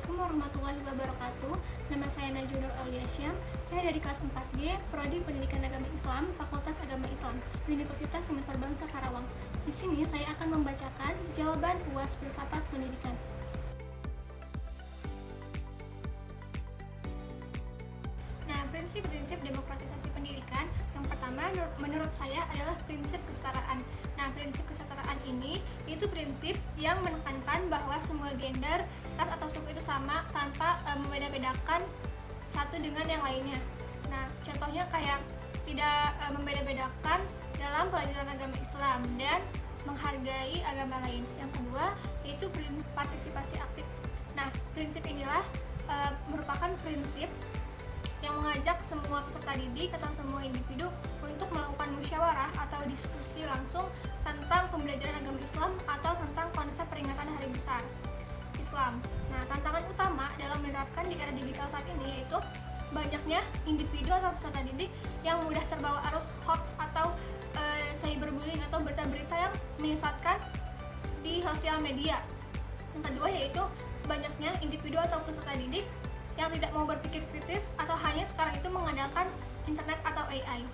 Assalamualaikum warahmatullahi wabarakatuh. Nama saya Najwa Nur Auliasyam. Saya dari kelas 4G, Prodi Pendidikan Agama Islam, Fakultas Agama Islam, Universitas Semetar Bangsa Karawang. Di sini saya akan membacakan jawaban UAS Filsafat Pendidikan. Nah, prinsip-prinsip demokratisasi pendidikan yang pertama menurut saya adalah prinsip kesetaraan. Nah, prinsip kesetaraan ini itu prinsip yang menekankan bahwa semua gender, ras atau suku itu sama tanpa membeda-bedakan satu dengan yang lainnya. Nah, contohnya kayak tidak membeda-bedakan dalam pelajaran agama Islam dan menghargai agama lain. Yang kedua, yaitu prinsip partisipasi aktif. Nah, prinsip inilah merupakan prinsip yang mengajak semua peserta didik atau semua individu untuk melakukan musyawarah atau diskusi langsung tentang pembelajaran agama Islam atau tentang konsep peringatan hari besar Islam. Nah, tantangan utama dalam menerapkan di era digital saat ini yaitu banyaknya individu atau peserta didik yang mudah terbawa arus hoax atau cyberbullying atau berita-berita yang menyesatkan di sosial media. Yang kedua yaitu banyaknya individu atau peserta didik yang tidak mau berpikir kritis atau hanya sekarang itu mengandalkan internet atau AI.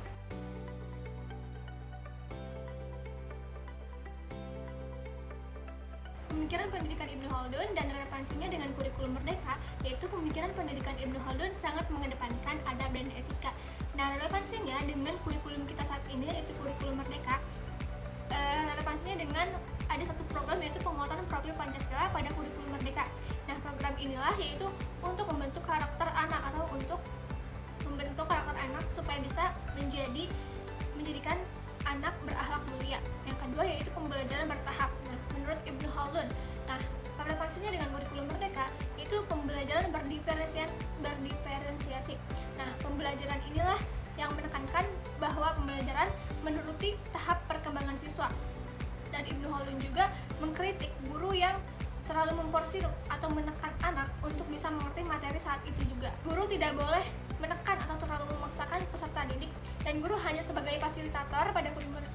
Pemikiran pendidikan Ibnu Khaldun dan relevansinya dengan kurikulum merdeka, yaitu pemikiran pendidikan Ibnu Khaldun sangat mengedepankan adab dan etika. Nah, relevansinya dengan kurikulum kita saat ini, yaitu kurikulum merdeka, relevansinya dengan ada satu program yaitu penguatan profil Pancasila pada kurikulum merdeka. Nah, program inilah yaitu untuk membentuk karakter anak atau untuk membentuk karakter anak supaya bisa menjadikan anak berakhlak mulia. Yang kedua yaitu pembelajaran bertahap. Nah, menurut Ibnu Khaldun, nah relevansinya dengan kurikulum merdeka itu pembelajaran berdiferensiasi. Nah, pembelajaran inilah yang menekankan bahwa pembelajaran menuruti tahap perkembangan siswa. Dan Ibnu Khaldun juga mengkritik guru yang terlalu memporsir atau menekan anak untuk bisa mengerti materi saat itu juga. Guru tidak boleh menekan atau terlalu memaksakan peserta didik, dan guru hanya sebagai fasilitator pada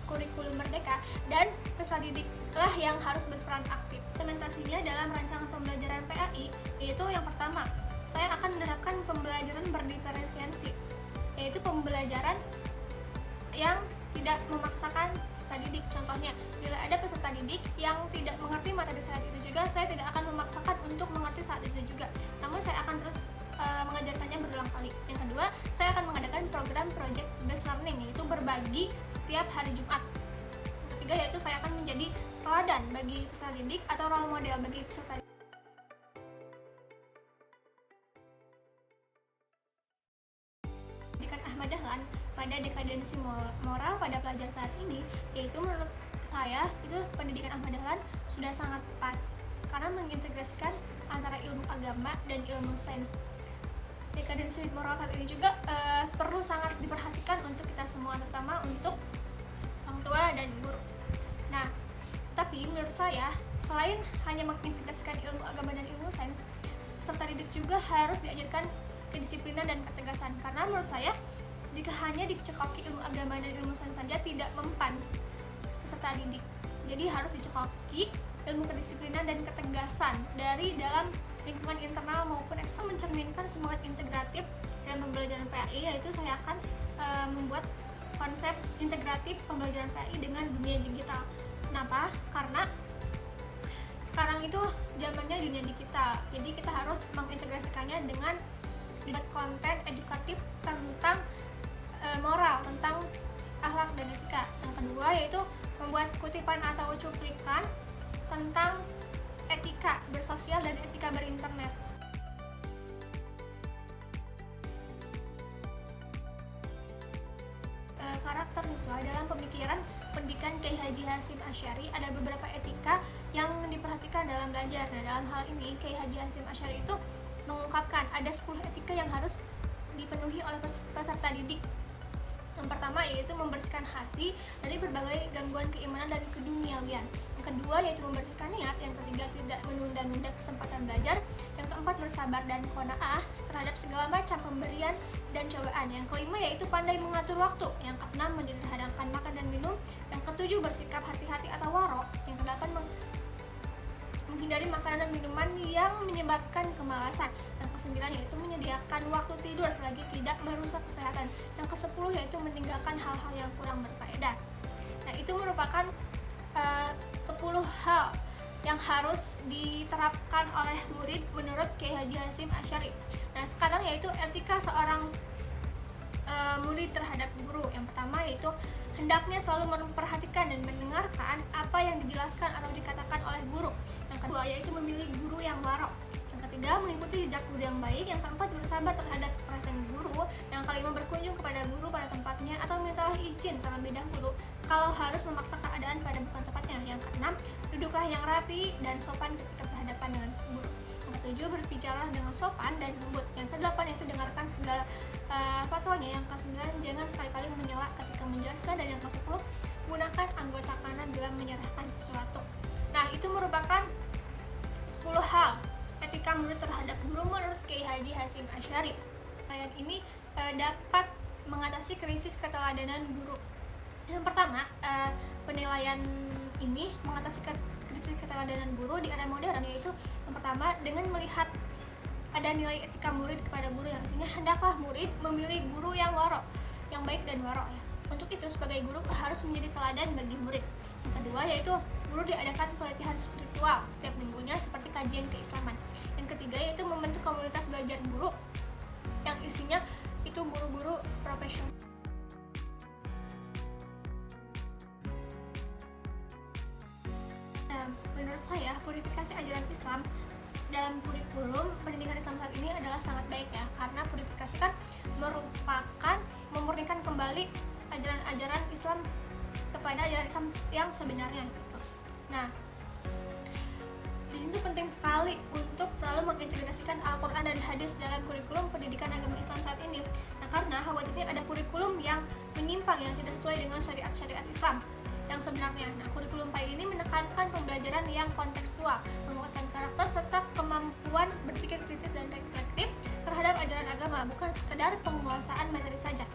kurikulum merdeka, dan peserta didiklah yang harus berperan aktif. Implementasinya dalam rancangan pembelajaran PAI yaitu yang pertama, saya akan menerapkan pembelajaran berdiferensiasi, yaitu pembelajaran yang tidak memaksakan peserta didik. Contohnya, bila ada peserta didik yang tidak mengerti materi saat itu juga, saya tidak akan memaksakan untuk mengerti saat itu juga, namun saya akan terus mengajarkannya berulang kali. Yang kedua, saya akan mengadakan program project based learning, yaitu berbagi setiap hari Jumat. Yang ketiga, yaitu saya akan menjadi teladan bagi peserta didik atau role model bagi peserta didik. Pendidikan Ahmad Dahlan pada dekadensi moral pada pelajar saat ini, yaitu menurut saya itu pendidikan Ahmad Dahlan sudah sangat pas karena mengintegrasikan antara ilmu agama dan ilmu sains. Dekadensi moral saat ini juga perlu sangat diperhatikan untuk kita semua, terutama untuk orang tua dan guru. Nah, tapi menurut saya selain hanya mengintegrasikan ilmu agama dan ilmu sains, peserta didik juga harus diajarkan kedisiplinan dan ketegasan, karena menurut saya jika hanya dicekoki ilmu agama dan ilmu sains saja tidak mempan peserta didik. Jadi harus dicekoki ilmu kedisiplinan dan ketegasan dari dalam lingkungan internal maupun eksternal, mencerminkan semangat integratif dalam pembelajaran PAI, yaitu saya akan membuat konsep integratif pembelajaran PAI dengan dunia digital. Kenapa? Karena sekarang itu zamannya dunia digital, jadi kita harus mengintegrasikannya dengan membuat konten edukatif tentang moral, tentang akhlak dan etika. Yang kedua yaitu membuat kutipan atau cuplikan tentang etika bersosial dan etika berinternet. Karakter siswa dalam pemikiran pendidikan Kiai Haji Hasyim Asy'ari ada beberapa etika yang diperhatikan dalam belajar. Nah, dalam hal ini Kiai Haji Hasyim Asy'ari itu mengungkapkan ada 10 etika yang harus dipenuhi oleh peserta didik. Yang pertama yaitu membersihkan hati dari berbagai gangguan keimanan dan keduniawian. Yang kedua yaitu membersihkan niat. Yang ketiga tidak menunda-nunda kesempatan belajar. Yang keempat bersabar dan qanaah terhadap segala macam pemberian dan cobaan. Yang kelima yaitu pandai mengatur waktu. Yang keenam menyederhanakan makan dan minum. Yang ketujuh bersikap hati-hati atau waro. Yang kedelapan menghindari makanan dan minuman yang menyebabkan kemalasan. Yang ke-9 yaitu menyediakan waktu tidur selagi tidak merusak kesehatan. Yang ke-10 yaitu meninggalkan hal-hal yang kurang berfaedah. Nah, itu merupakan 10 hal yang harus diterapkan oleh murid menurut Kiai Haji Hasyim Asy'ari. Nah, sekarang yaitu etika seorang murid terhadap guru. Yang pertama yaitu hendaknya selalu memperhatikan dan mendengarkan apa yang dijelaskan atau dikatakan oleh guru. Yang kedua yaitu memilih guru yang warok. Yang ketiga mengikuti jejak guru yang baik. Yang keempat bersabar terhadap kekerasan guru. Yang kelima berkunjung kepada guru pada tempatnya atau mintalah izin terlebih dahulu kalau harus memaksa keadaan pada bukan tempatnya. Yang keenam duduklah yang rapi dan sopan ketika berhadapan dengan guru. Yang ketujuh berbicara dengan sopan dan lembut. Yang kedelapan yaitu dengarkan segala fatwanya. Yang ke-9 jangan sekali-kali menyela ketika menjelaskan. Dan yang ke-10 gunakan anggota kanan dalam menyerahkan sesuatu. Nah, itu merupakan 10 hal etika murid terhadap guru menurut Kiai Haji Hasyim Asy'ari. Ayat ini dapat mengatasi krisis keteladanan guru. Yang pertama, penilaian ini mengatasi krisis keteladanan guru di era modern, yaitu yang pertama dengan melihat ada nilai etika murid kepada guru yang isinya hendaklah murid memilih guru yang warok, yang baik dan warok ya. Untuk itu sebagai guru harus menjadi teladan bagi murid. Yang kedua yaitu guru diadakan pelatihan spiritual setiap minggunya seperti kajian keislaman. Yang ketiga yaitu membentuk komunitas belajar guru yang isinya itu guru-guru profesional. Menurut saya purifikasi ajaran Islam dalam kurikulum pendidikan Islam saat ini adalah sangat baik ya, karena purifikasi kan merupakan memurnikan kembali ajaran-ajaran Islam kepada ajaran Islam yang sebenarnya gitu. Nah, di sini penting sekali untuk selalu mengintegrasikan Al-Quran dan hadis dalam kurikulum pendidikan agama Islam saat ini. Nah, karena khawatirnya ada kurikulum yang menyimpang yang tidak sesuai dengan syariat-syariat Islam yang sebenarnya. Nah, kurikulum PAI ini menekankan pembelajaran yang kontekstual, menguatkan karakter serta kemampuan berpikir kritis dan reflektif terhadap ajaran agama, bukan sekedar penguasaan materi saja.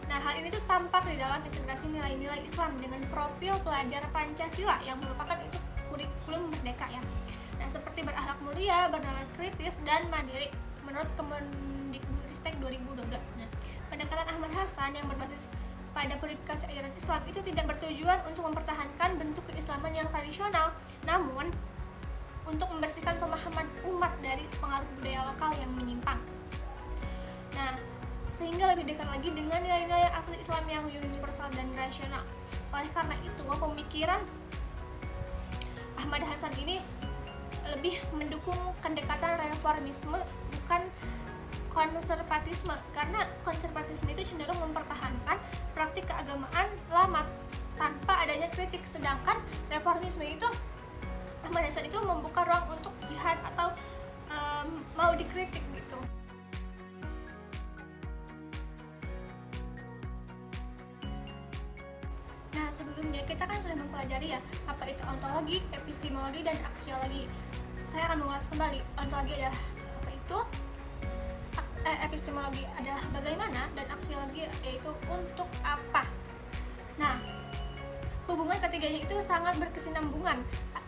Nah, hal ini tuh tampak di dalam integrasi nilai-nilai Islam dengan profil pelajar Pancasila yang merupakan itu kurikulum merdeka ya. Nah, seperti berakhlak mulia, bernalar kritis dan mandiri menurut Kemendikbudristek 2022. Nah, pendekatan Ahmad Hasan yang berbasis pada purifikasi ajaran Islam itu tidak bertujuan untuk mempertahankan bentuk keislaman yang tradisional, namun untuk membersihkan pemahaman umat dari pengaruh budaya lokal yang menyimpang. Nah, sehingga lebih dekat lagi dengan nilai-nilai asli Islam yang universal dan rasional. Oleh karena itu, pemikiran Ahmad Hasan ini lebih mendukung pendekatan reformisme bukan konservatisme, karena konservatisme itu cenderung mempertahankan praktik keagamaan lama tanpa adanya kritik, sedangkan reformisme itu Ahmad Hasan itu membuka ruang untuk jihad atau mau dikritik gitu. Nah, sebelumnya kita kan sudah mempelajari ya apa itu ontologi, epistemologi, dan aksiologi. Saya akan mengulas kembali. Ontologi adalah apa itu? Epistemologi adalah bagaimana, dan aksiologi yaitu untuk apa. Nah, hubungan ketiganya itu sangat berkesinambungan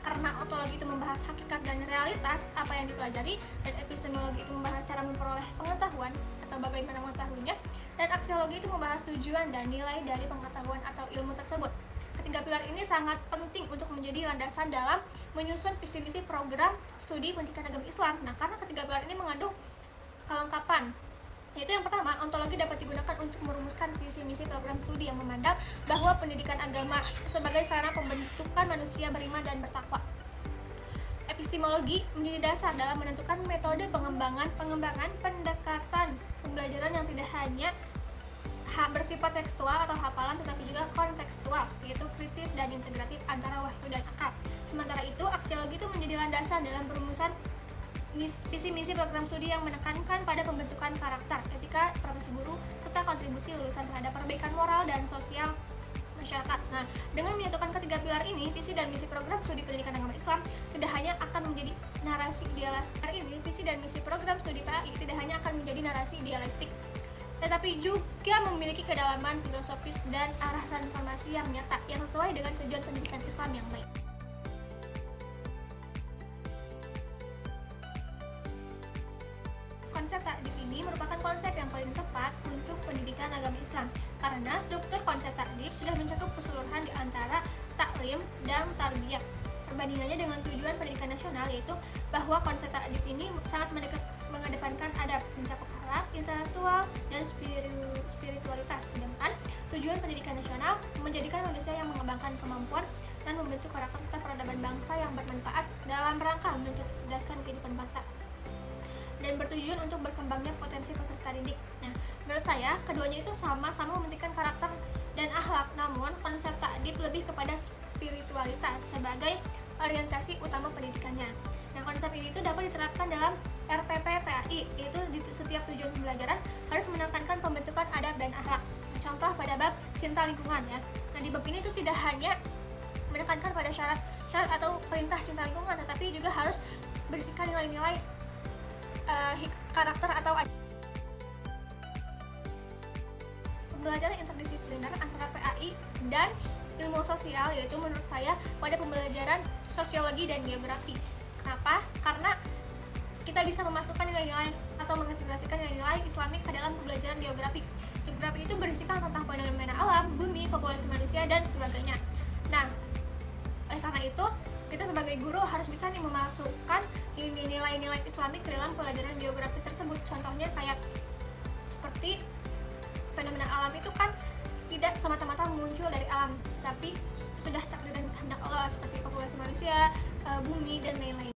karena ontologi itu membahas hakikat dan realitas apa yang dipelajari, dan epistemologi itu membahas cara memperoleh pengetahuan atau bagaimana mengetahuinya, dan aksiologi itu membahas tujuan dan nilai dari pengetahuan atau ilmu tersebut. Ketiga pilar ini sangat penting untuk menjadi landasan dalam menyusun visi misi program studi pendidikan agama Islam. Nah, karena ketiga pilar ini mengandung kelengkapan, yaitu yang pertama, ontologi dapat digunakan untuk merumuskan visi misi program studi yang memandang bahwa pendidikan agama sebagai sarana pembentukan manusia beriman dan bertakwa. Epistemologi menjadi dasar dalam menentukan metode pengembangan pendekatan pembelajaran yang tidak hanya bersifat tekstual atau hafalan, tetapi juga kontekstual, yaitu kritis dan integratif antara wahyu dan akal. Sementara itu, aksiologi itu menjadi landasan dalam perumusan visi-misi program studi yang menekankan pada pembentukan karakter, etika, profesi guru, serta kontribusi lulusan terhadap perbaikan moral dan sosial masyarakat. Nah, dengan menyatukan ketiga pilar ini, visi dan misi program studi pendidikan agama Islam tidak hanya akan menjadi narasi idealistik. Visi dan misi program studi PAI tidak hanya akan menjadi narasi idealistik, tetapi juga memiliki kedalaman filosofis dan arah transformasi yang nyata yang sesuai dengan tujuan pendidikan Islam yang baik. konsep takdib ini merupakan konsep yang paling tepat untuk pendidikan agama Islam karena struktur konsep takdib sudah mencakup keseluruhan di antara taklim dan tarbiyah. Perbandingannya dengan tujuan pendidikan nasional yaitu bahwa konsep takdib ini sangat mengedepankan adab, mencakup akhlak, intelektual, dan spiritualitas. Sedangkan tujuan pendidikan nasional menjadikan manusia yang mengembangkan kemampuan dan membentuk karakter serta peradaban bangsa yang bermanfaat dalam rangka mencerdaskan kehidupan bangsa dan bertujuan untuk berkembangnya potensi peserta didik. Nah, menurut saya keduanya itu sama-sama mementingkan karakter dan akhlak, namun konsep takdib lebih kepada spiritualitas sebagai orientasi utama pendidikannya. Nah, konsep ini itu dapat diterapkan dalam RPP PAI, yaitu di setiap tujuan pembelajaran harus menekankan pembentukan adab dan akhlak. Nah, contoh pada bab cinta lingkungan ya. Nah, di bab ini itu tidak hanya menekankan pada syarat atau perintah cinta lingkungan, tetapi juga harus berisikan nilai-nilai karakter atau pembelajaran interdisipliner antara PAI dan ilmu sosial, yaitu menurut saya pada pembelajaran sosiologi dan geografi. Kenapa? Karena kita bisa memasukkan nilai-nilai atau mengintegrasikan nilai-nilai Islamik ke dalam pembelajaran geografi. Geografi itu berisikan tentang fenomena alam, bumi, populasi manusia, dan sebagainya. Nah, oleh karena itu, kita sebagai guru harus bisa nih memasukkan nilai-nilai Islamik ke dalam pelajaran geografi tersebut. Contohnya kayak seperti fenomena alam itu kan tidak semata-mata muncul dari alam, tapi sudah takdir dan kehendak Allah, seperti populasi manusia, bumi, dan lain-lain.